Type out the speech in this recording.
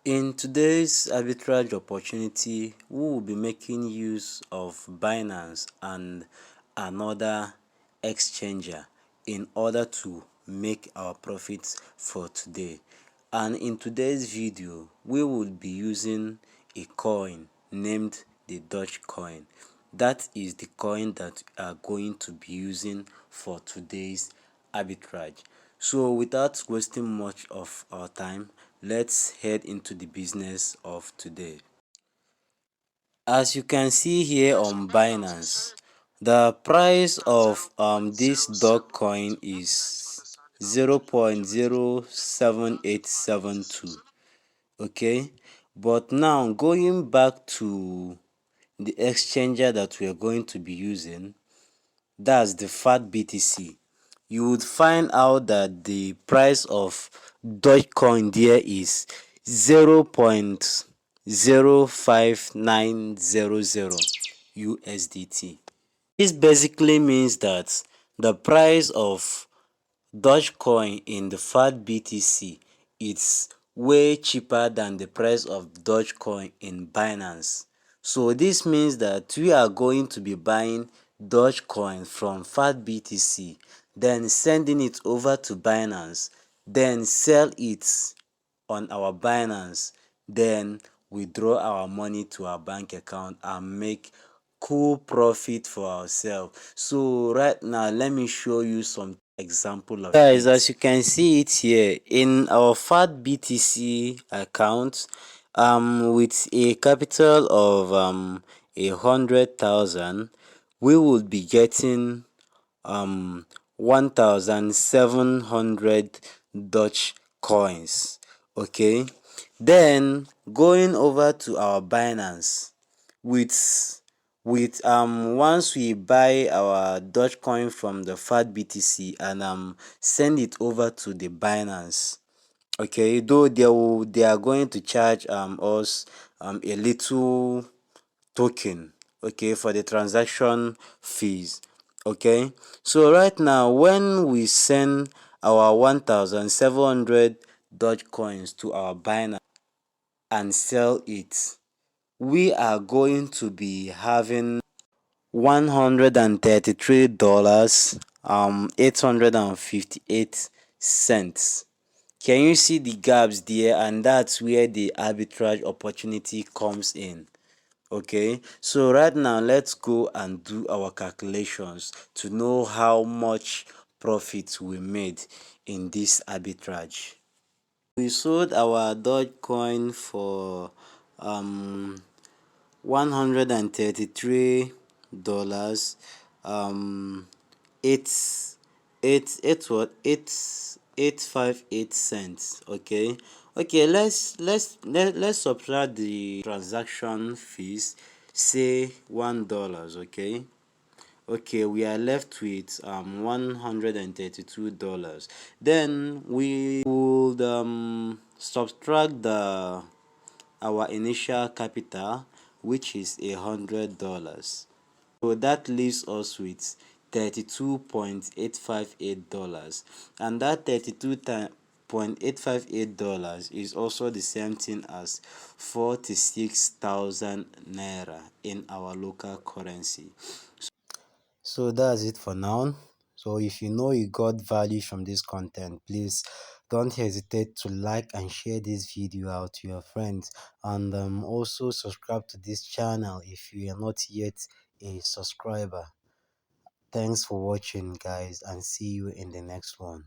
In today's arbitrage opportunity, we will be making use of Binance and another exchanger in order to make our profits for today. And in today's video, we will be using a coin named the Dogecoin. That is the coin that we are going to be using for today's arbitrage. So without wasting much of our time, let's head into the business of today. As you can see here on Binance, the price of this dog coin is 0.07872. Okay, but now going back to the exchanger that we are going to be using, that's the fat BTC, you would find out that the price of Dogecoin there is 0.05900 USDT. This basically means that the price of Dogecoin in the fat BTC is way cheaper than the price of Dogecoin in Binance. So this means that we are going to be buying Dogecoin from fat BTC, then sending it over to Binance, then sell it on our Binance, then withdraw our money to our bank account and make cool profit for ourselves. So right now, let me show you some example of guys, as you can see it here in our fat BTC account, with a capital of 100,000, we would be getting 1,700 Dutch coins. Okay, then going over to our Binance, with once we buy our Dogecoin from the fat BTC and send it over to the Binance. Okay, though they are going to charge us a little token, okay, for the transaction fees. Okay, so right now when we send our 1,700 Dogecoins to our Binance and sell it, we are going to be having $133 858 cents. Can you see the gaps there? And that's where the arbitrage opportunity comes in. Okay, so right now let's go and do our calculations to know how much profit we made in this arbitrage. We sold our Dogecoin for $133, eight 58 cents. Okay, let's subtract the transaction fees, say $1. Okay, we are left with $132. Then we would subtract our initial capital, which is $100. So that leaves us with $32.858, and that $32.858 is also the same thing as 46,000 naira in our local currency. So that's it for now. So if you know you got value from this content, please don't hesitate to like and share this video out to your friends, and also subscribe to this channel if you are not yet a subscriber. Thanks for watching, guys, and see you in the next one.